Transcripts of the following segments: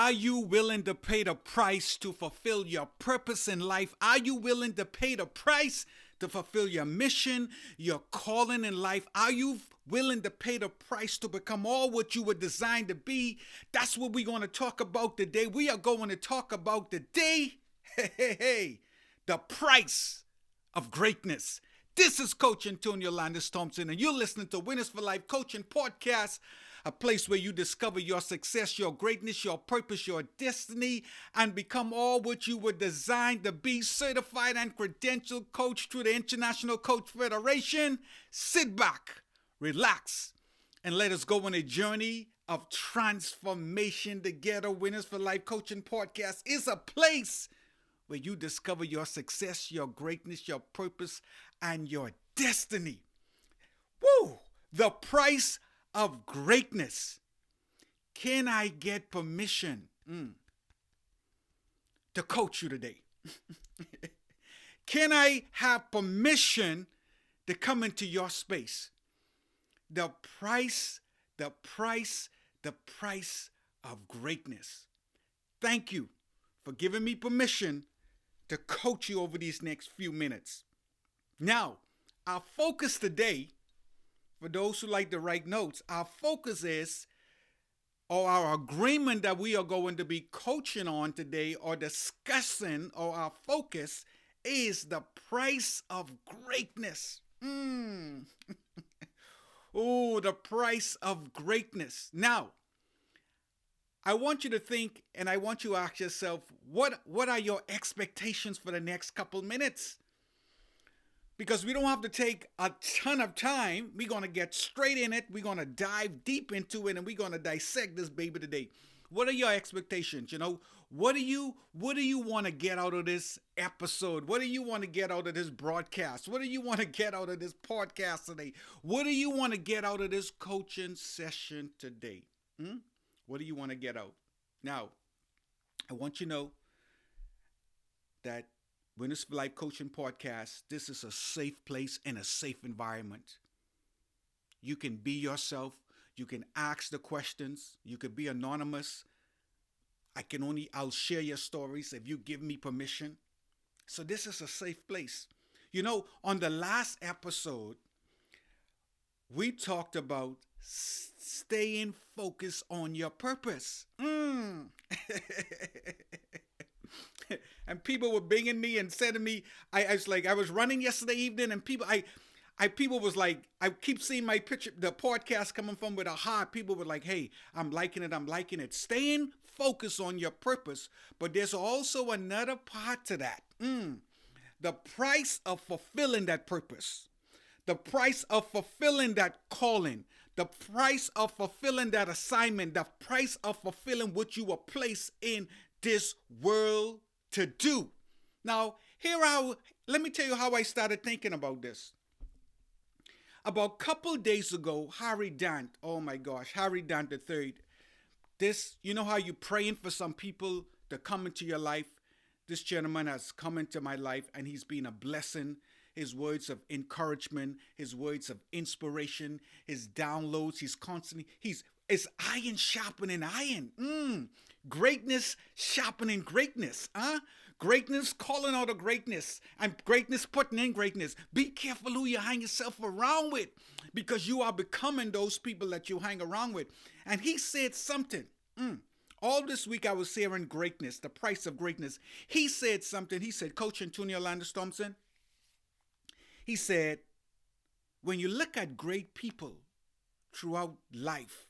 Are you willing to pay the price to fulfill your purpose in life? Are you willing to pay the price to fulfill your mission, your calling in life? Are you willing to pay the price to become all what you were designed to be? That's what we're going to talk about today. We are going to talk about today, the price of greatness. This is Coach Antonio Landis Thompson, and you're listening to Winners for Life Coaching Podcast, a place where you discover your success, your greatness, your purpose, your destiny, and become all what you were designed to be. Certified and credentialed coach through the International Coach Federation. Sit back, relax, and let us go on a journey of transformation together. Winners for Life Coaching Podcast is a place where you discover your success, your greatness, your purpose, and your destiny. Woo! The price of greatness. Can I get permission to coach you today? Can I have permission to come into your space? The price of greatness. Thank you for giving me permission to coach you over these next few minutes. Now, our focus today, for those who like to write notes, our focus is, or our agreement that we are going to be coaching on today or discussing, or our focus is the price of greatness. Oh, the price of greatness. Now, I want you to think, and I want you to ask yourself, what are your expectations for the next couple minutes? Because we don't have to take a ton of time. We're going to get straight in it. We're going to dive deep into it, and we're going to dissect this baby today. What are your expectations? What do you want to get out of this episode? What do you want to get out of this broadcast? What do you want to get out of this podcast today? What do you want to get out of this coaching session today? What do you want to get out? Now, I want you to know that Winners for Life Coaching Podcast, this is a safe place and a safe environment. You can be yourself. You can ask the questions. You can be anonymous. I'll share your stories if you give me permission. So this is a safe place. On the last episode, we talked about staying focused on your purpose. And people were binging me and said to me, I was running yesterday evening, and people was like, I keep seeing my picture, the podcast coming from with a heart. People were like, hey, I'm liking it. Staying focused on your purpose. But there's also another part to that. The price of fulfilling that purpose. The price of fulfilling that calling. The price of fulfilling that assignment. The price of fulfilling what you were placed in this world to do. Now, let me tell you how I started thinking about this. About a couple days ago, Harry Dant III, how you praying for some people to come into your life. This gentleman has come into my life, and he's been a blessing. His words of encouragement, his words of inspiration, his downloads, it's iron sharpening iron. Greatness sharpening greatness. Greatness calling out of greatness, and greatness putting in greatness. Be careful who you hang yourself around with, because you are becoming those people that you hang around with. And he said something. All this week I was hearing greatness, the price of greatness. He said something. He said, Coach Antonio Landis Thompson, he said, when you look at great people throughout life,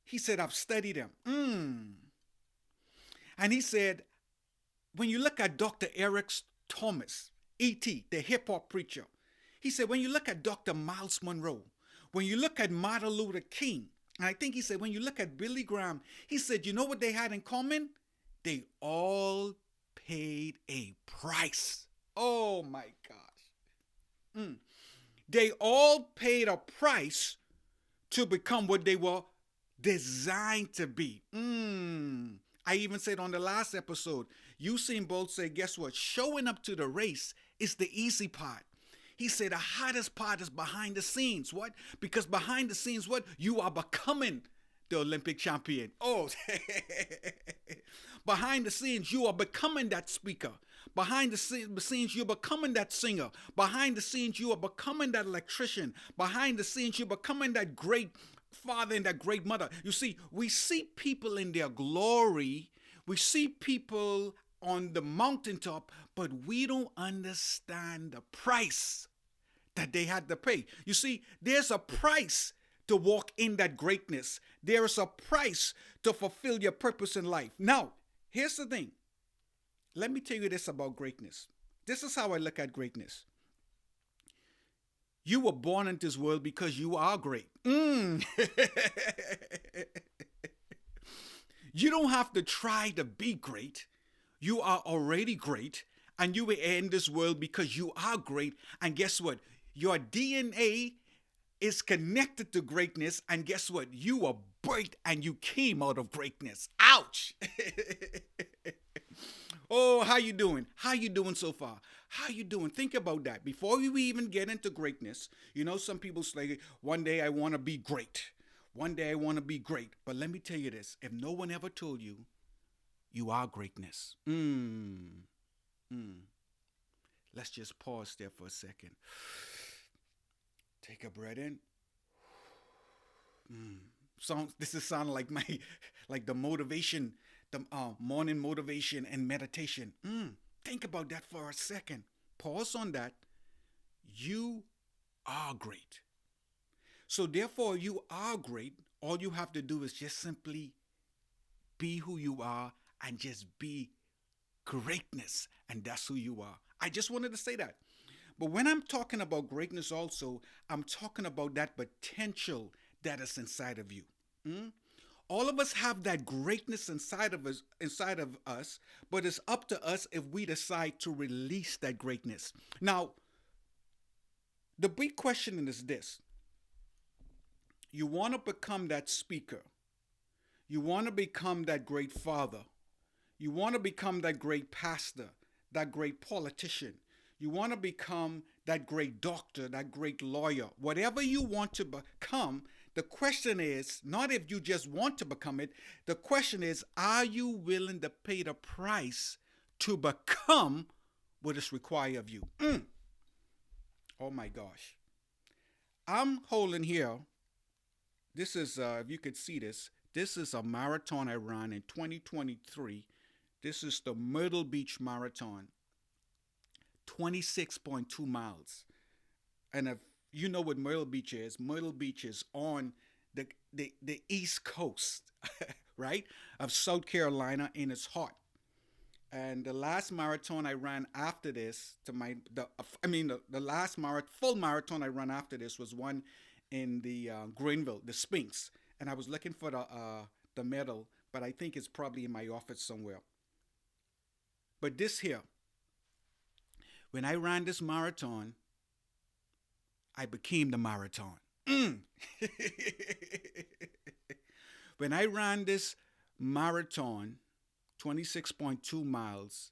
he said, I've studied them. And he said, when you look at Dr. Eric Thomas, E.T., the hip-hop preacher, he said, when you look at Dr. Miles Monroe, when you look at Martin Luther King, and I think he said, when you look at Billy Graham, he said, you know what they had in common? They all paid a price. Oh, my gosh. They all paid a price to become what they were designed to be. I even said on the last episode, Usain Bolt said, guess what? Showing up to the race is the easy part. He said the hardest part is behind the scenes. What? Because behind the scenes, what? You are becoming the Olympic champion. Oh, behind the scenes, you are becoming that speaker. Behind the scenes, you're becoming that singer. Behind the scenes, you are becoming that electrician. Behind the scenes, you're becoming that great father and that great mother. You see, we see people in their glory. We see people on the mountaintop, but we don't understand the price that they had to pay. You see, there's a price to walk in that greatness. There is a price to fulfill your purpose in life. Now, here's the thing. Let me tell you this about greatness. This is how I look at greatness. You were born into this world because you are great. You don't have to try to be great. You are already great. And you were in this world because you are great. And guess what? Your DNA is connected to greatness. And guess what? You were birthed and you came out of greatness. Ouch! Oh, how you doing? How you doing so far? How you doing? Think about that. Before we even get into greatness, you know, some people say, one day I want to be great. One day I want to be great. But let me tell you this. If no one ever told you, you are greatness. Let's just pause there for a second. Take a breath in. This is sounding like like the motivation, the morning motivation and meditation. Think about that for a second. Pause on that. You are great. So therefore, you are great. All you have to do is just simply be who you are and just be greatness. And that's who you are. I just wanted to say that. But when I'm talking about greatness also, I'm talking about that potential that is inside of you. All of us have that greatness inside of us, but it's up to us if we decide to release that greatness. Now, the big question is this. You want to become that speaker. You want to become that great father. You want to become that great pastor, that great politician. You want to become that great doctor, that great lawyer. Whatever you want to become, the question is not if you just want to become it. The question is, are you willing to pay the price to become what is required of you? Oh my gosh. I'm holding here. This is, if you could see this, this is a marathon I ran in 2023. This is the Myrtle Beach Marathon. 26.2 miles. And if you know what Myrtle Beach is on the East Coast, right, of South Carolina, and it's hot. And the last marathon I ran after this, the last full marathon I ran after this was one in the Greenville, the Sphinx. And I was looking for the medal, but I think it's probably in my office somewhere. But this here, when I ran this marathon, I became the marathon. When I ran this marathon, 26.2 miles,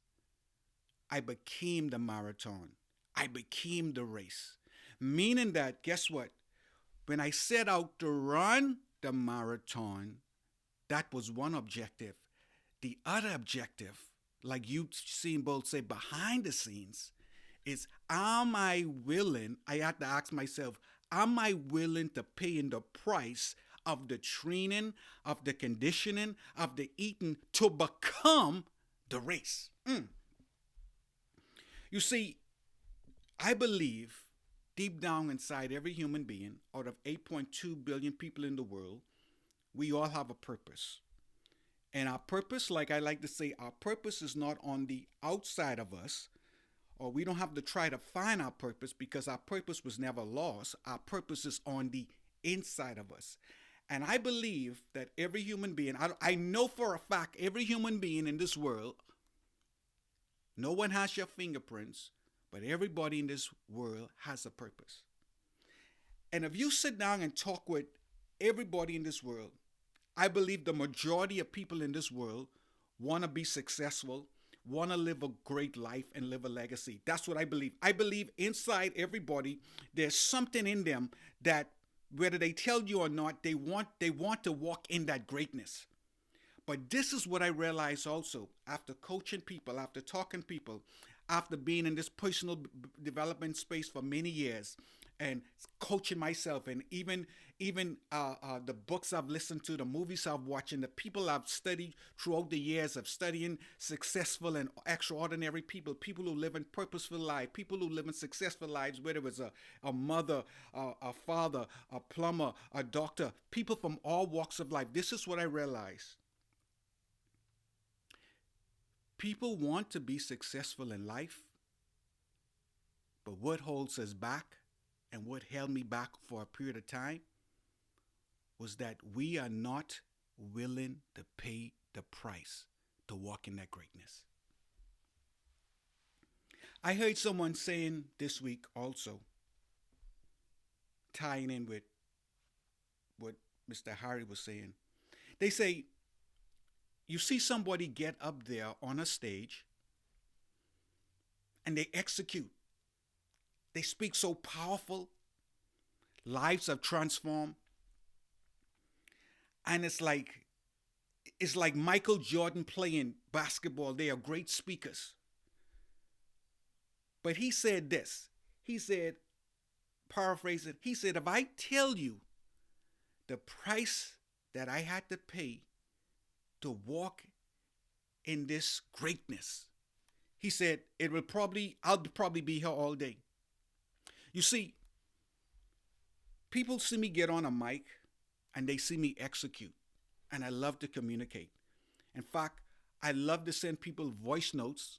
I became the marathon. I became the race. Meaning that, guess what? When I set out to run the marathon, that was one objective. The other objective, like you seen both say behind the scenes, is am I willing, I had to ask myself, am I willing to pay in the price of the training, of the conditioning, of the eating to become the race? You see, I believe deep down inside every human being, out of 8.2 billion people in the world, we all have a purpose. And our purpose, like I like to say, our purpose is not on the outside of us, or we don't have to try to find our purpose because our purpose was never lost. Our purpose is on the inside of us. And I believe that every human being, I know for a fact, every human being in this world, no one has your fingerprints, but everybody in this world has a purpose. And if you sit down and talk with everybody in this world, I believe the majority of people in this world want to be successful, want to live a great life and live a legacy. That's what I believe. I believe inside everybody, there's something in them that whether they tell you or not, they want to walk in that greatness. But this is what I realized also after coaching people, after talking to people, after being in this personal development space for many years, and coaching myself, and even the books I've listened to, the movies I've watched, and the people I've studied throughout the years of studying successful and extraordinary people, people who live in purposeful lives, people who live in successful lives, whether it was a mother, a father, a plumber, a doctor, people from all walks of life. This is what I realized. People want to be successful in life, but what holds us back and what held me back for a period of time was that we are not willing to pay the price to walk in that greatness. I heard someone saying this week also, tying in with what Mr. Harry was saying. They say, you see somebody get up there on a stage and they execute. They speak so powerful. Lives have transformed. And it's like Michael Jordan playing basketball. They are great speakers. But he said this. He said, paraphrasing, he said, if I tell you the price that I had to pay to walk in this greatness, he said, I'll probably be here all day. You see, people see me get on a mic and they see me execute. And I love to communicate. In fact, I love to send people voice notes.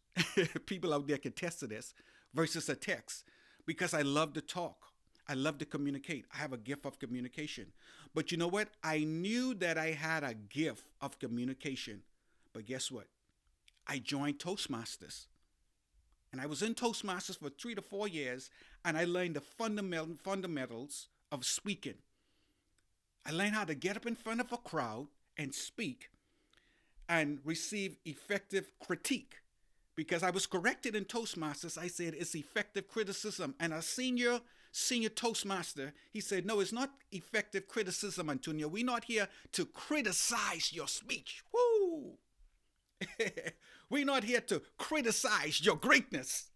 People out there can attest to this, versus a text, because I love to talk. I love to communicate. I have a gift of communication. But you know what? I knew that I had a gift of communication. But guess what? I joined Toastmasters. And I was in Toastmasters for 3 to 4 years, and I learned the fundamentals of speaking. I learned how to get up in front of a crowd and speak and receive effective critique. Because I was corrected in Toastmasters, I said it's effective criticism. And a senior Toastmaster, he said, no, it's not effective criticism, Antonio. We're not here to criticize your speech. Woo! We're not here to criticize your greatness.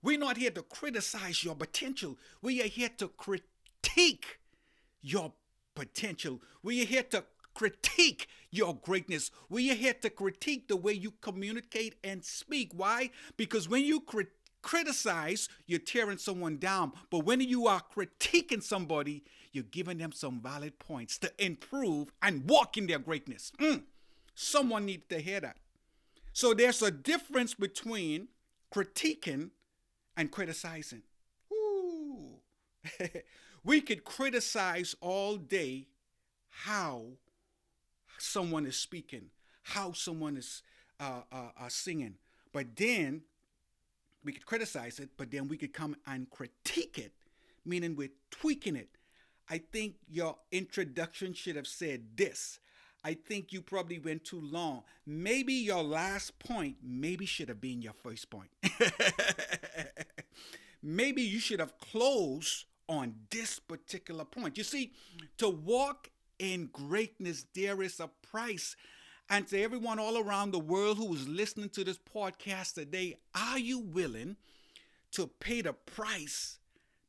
We're not here to criticize your potential. We are here to critique your potential. We are here to critique your greatness. We are here to critique the way you communicate and speak. Why? Because when you criticize, you're tearing someone down. But when you are critiquing somebody, you're giving them some valid points to improve and walk in their greatness. Someone needs to hear that. So there's a difference between critiquing and criticizing. Ooh. We could criticize all day how someone is speaking, how someone is singing. But then we could criticize it, but then we could come and critique it, meaning we're tweaking it. I think your introduction should have said this. I think you probably went too long. Maybe your last point should have been your first point. Maybe you should have closed on this particular point. You see, to walk in greatness, there is a price. And to everyone all around the world who is listening to this podcast today, are you willing to pay the price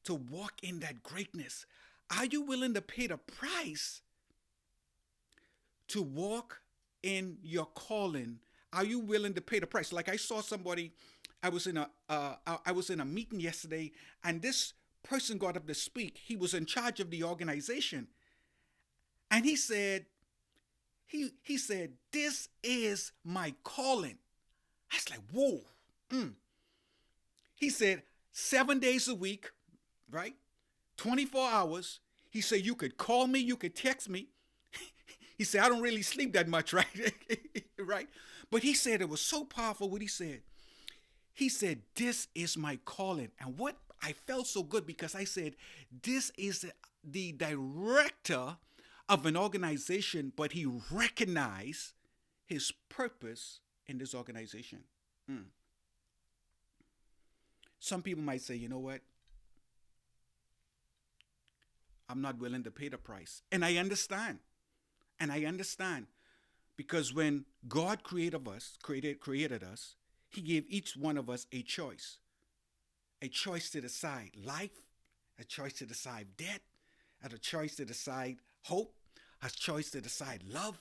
to walk in that greatness? Are you willing to pay the price to walk in your calling? Are you willing to pay the price? Like I saw somebody, I was in a meeting yesterday, and this person got up to speak. He was in charge of the organization, and he said, "This is my calling." I was like, "Whoa!" He said, 7 days a week, right? 24 hours. He said, you could call me, you could text me. He said, I don't really sleep that much, right? Right? But he said it was so powerful what he said. He said, this is my calling. And what I felt so good, because I said, this is the director of an organization, but he recognized his purpose in this organization. Some people might say, you know what? I'm not willing to pay the price. And I understand. And I understand because when God created us, He gave each one of us a choice to decide life, a choice to decide death, a choice to decide hope, a choice to decide love,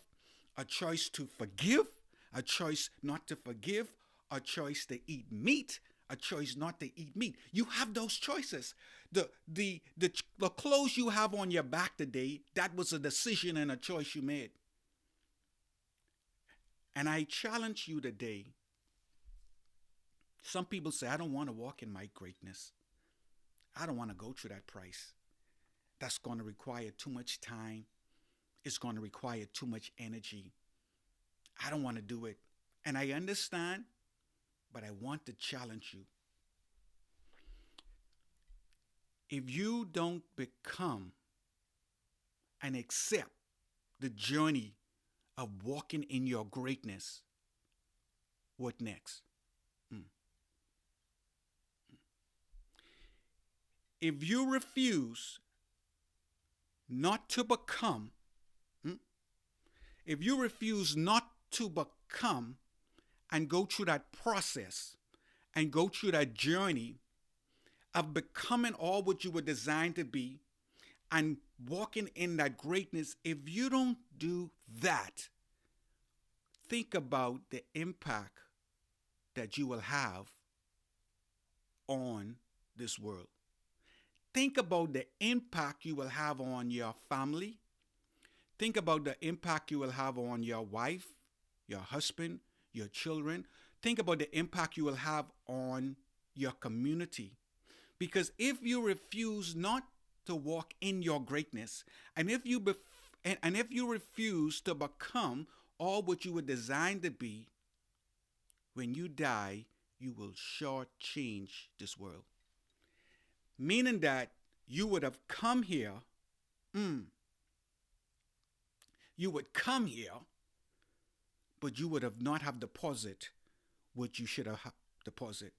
a choice to forgive, a choice not to forgive, a choice to eat meat, a choice not to eat meat. You have those choices. The clothes you have on your back today, that was a decision and a choice you made. And I challenge you today. Some people say, I don't want to walk in my greatness. I don't want to go through that price. That's going to require too much time. It's going to require too much energy. I don't want to do it. And I understand, but I want to challenge you. If you don't become and accept the journey of walking in your greatness, what next? Mm. If you refuse not to become, mm, if you refuse not to become and go through that process and go through that journey of becoming all what you were designed to be and walking in that greatness, if you don't do that, think about the impact that you will have on this world. Think about the impact you will have on your family. Think about the impact you will have on your wife, your husband, your children. Think about the impact you will have on your community. Because if you refuse not to walk in your greatness, and if you refuse to become all what you were designed to be, when you die, you will shortchange this world. Meaning that you would have come here, mm, you would come here, but you would have not have deposit what you should have deposit.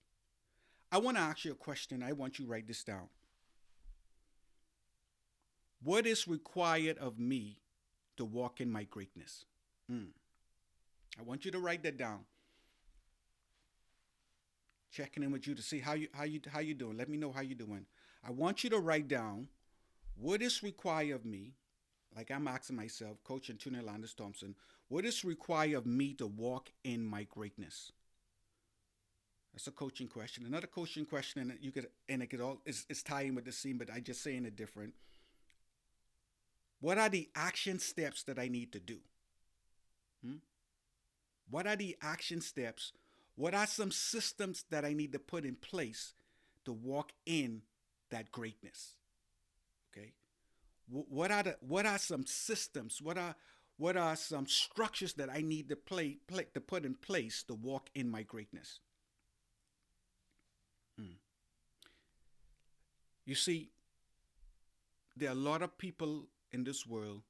I want to ask you a question. I want you to write this down. What is required of me to walk in my greatness? Mm. I want you to write that down. Checking in with you to see how you doing. Let me know how you doing. I want you to write down what is required of me, like I'm asking myself, Coach Antonio Landis Thompson, what is required of me to walk in my greatness? That's a coaching question. Another coaching question, and it could all is tying with the scene, but I just saying it different. What are the action steps that I need to do? Hmm? What are the action steps? What are some systems that I need to put in place to walk in that greatness? Okay. What are some systems? What are some structures that I need to to put in place to walk in my greatness? Hmm. You see, there are a lot of people in this world.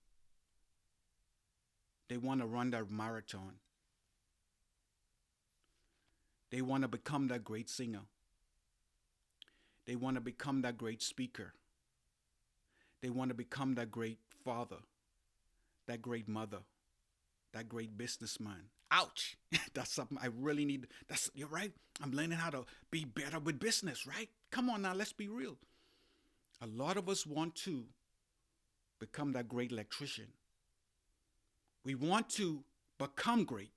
They want to run that marathon. They want to become that great singer. They want to become that great speaker. They want to become that great father, that great mother, that great businessman. Ouch! That's something I really need. You're right. I'm learning how to be better with business, right? Come on now, let's be real. A lot of us want to become that great electrician. We want to become great.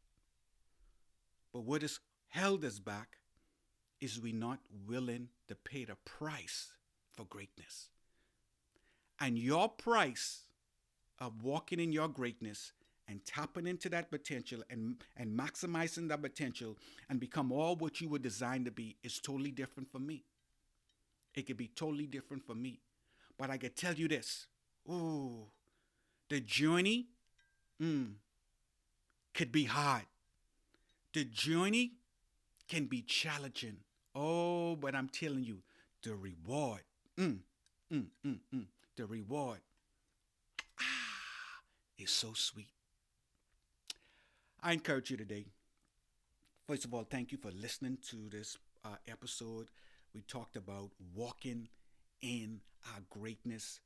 But what has held us back is we not willing to pay the price for greatness. And your price of walking in your greatness and tapping into that potential and maximizing that potential and become all what you were designed to be is totally different for me. It could be totally different for me. But I can tell you this. Ooh, the journey could be hard. The journey can be challenging. Oh, but I'm telling you, the reward, mm, mm, mm, mm, the reward is so sweet. I encourage you today. First of all, thank you for listening to this episode. We talked about walking in our greatness.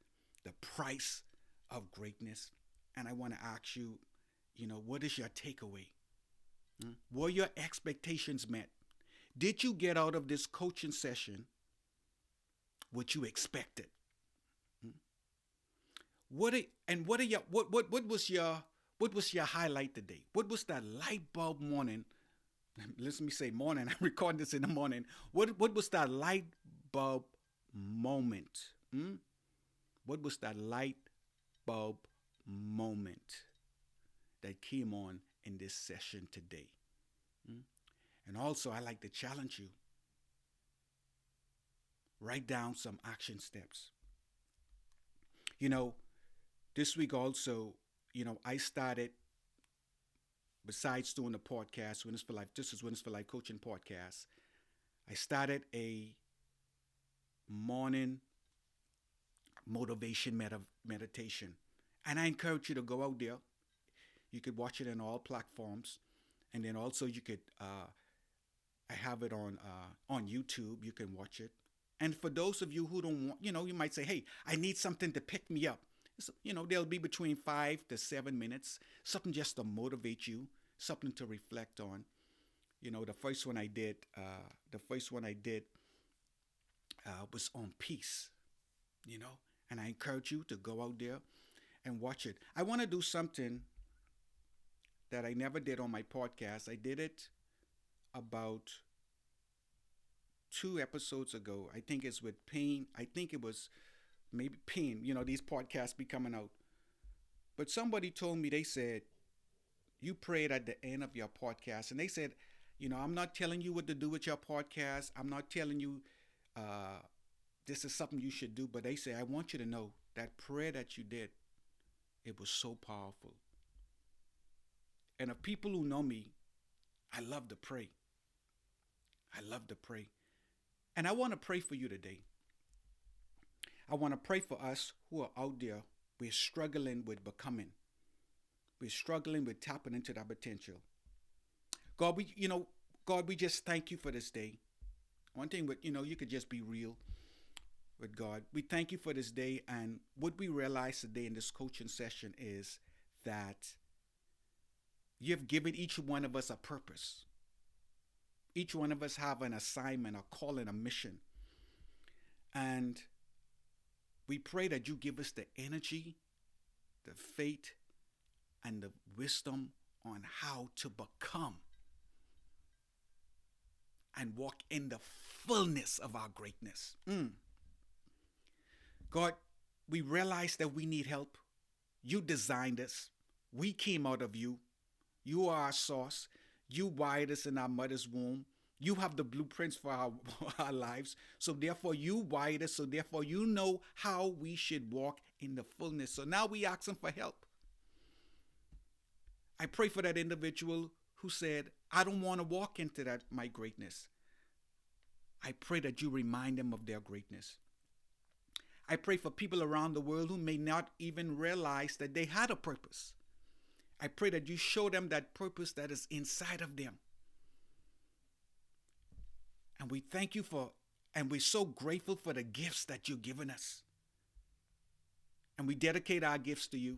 the price of greatness. And I want to ask you, what is your takeaway? Were your expectations met? Did you get out of this coaching session what you expected? What was your highlight today? What was that light bulb morning? Let me say morning. I'm recording this in the morning. What was that light bulb moment? What was that light bulb moment that came on in this session today? And also, I like to challenge you. Write down some action steps. You know, this week also, I started, besides doing the podcast, Winners for Life, this is Winners for Life Coaching Podcast, I started a morning motivation meditation. And I encourage you to go out there. You could watch it on all platforms. And then also you could, I have it on YouTube. You can watch it. And for those of you who don't want, you might say, hey, I need something to pick me up. So, they'll be between 5 to 7 minutes, something just to motivate you, something to reflect on. The first one I did, was on peace, and I encourage you to go out there and watch it. I want to do something that I never did on my podcast. I did it about 2 episodes ago. I think it's with Pain. I think it was maybe Pain. These podcasts be coming out. But somebody told me, they said, you prayed at the end of your podcast. And they said, I'm not telling you what to do with your podcast. I'm not telling you this is something you should do. But they say, I want you to know that prayer that you did, it was so powerful. And of people who know me, I love to pray. I love to pray. And I want to pray for you today. I want to pray for us who are out there. We're struggling with becoming. We're struggling with tapping into that potential. God, we just thank you for this day. One thing, you could just be real with God. We thank you for this day. And what we realize today in this coaching session is that you've given each one of us a purpose. Each one of us have an assignment, a calling, a mission. And we pray that you give us the energy, the faith, and the wisdom on how to become and walk in the fullness of our greatness. God, we realize that we need help. You designed us. We came out of you. You are our source. You wired us in our mother's womb. You have the blueprints for our lives. So therefore you wired us. So therefore you know how we should walk in the fullness. So now we ask him for help. I pray for that individual who said, I don't want to walk into that, my greatness. I pray that you remind them of their greatness. I pray for people around the world who may not even realize that they had a purpose. I pray that you show them that purpose that is inside of them. And we thank you and we're so grateful for the gifts that you've given us. And we dedicate our gifts to you.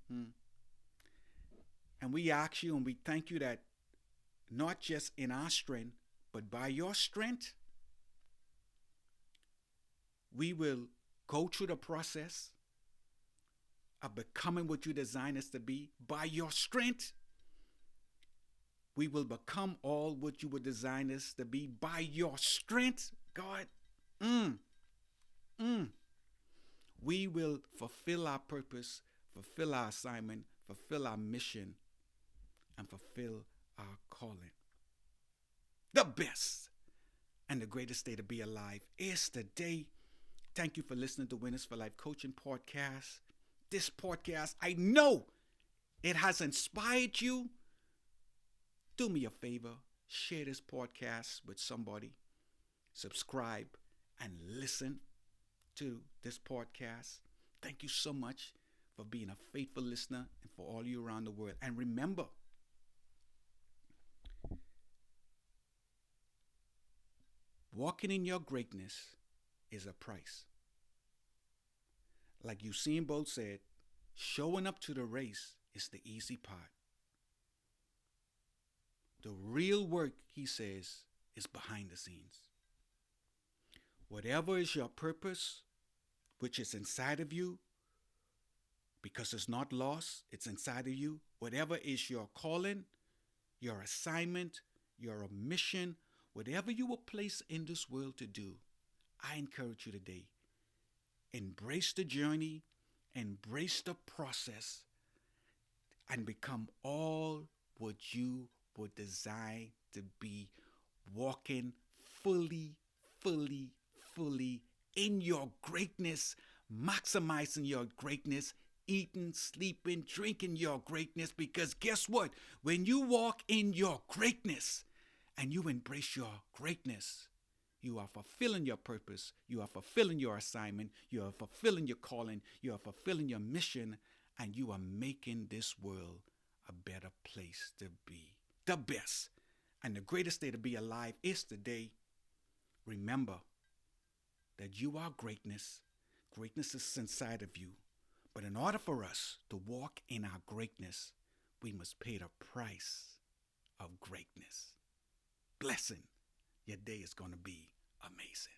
And we ask you and we thank you that not just in our strength, but by your strength, we will go through the process of becoming what you designed us to be. By your strength, we will become all what you would design us to be. By your strength, God, we will fulfill our purpose, fulfill our assignment, fulfill our mission, and fulfill our calling. The best and the greatest day to be alive is today. Thank you for listening to Winners for Life Coaching Podcast. This podcast, I know it has inspired you. Do me a favor, share this podcast with somebody, subscribe, and listen to this podcast. Thank you so much for being a faithful listener and for all you around the world. And remember, walking in your greatness is a price. like Usain Bolt said, showing up to the race is the easy part. The real work, he says, is behind the scenes. Whatever is your purpose, which is inside of you, because it's not lost, it's inside of you. Whatever is your calling, your assignment, your mission, whatever you were placed in this world to do, I encourage you today. Embrace the journey, embrace the process, and become all what you were designed to be, walking fully, fully, fully in your greatness, maximizing your greatness, eating, sleeping, drinking your greatness. Because guess what? When you walk in your greatness and you embrace your greatness, you are fulfilling your purpose. You are fulfilling your assignment. You are fulfilling your calling. You are fulfilling your mission. And you are making this world a better place to be. The best. And the greatest day to be alive is today. Remember that you are greatness. Greatness is inside of you. But in order for us to walk in our greatness, we must pay the price of greatness. Blessing. Your day is going to be amazing.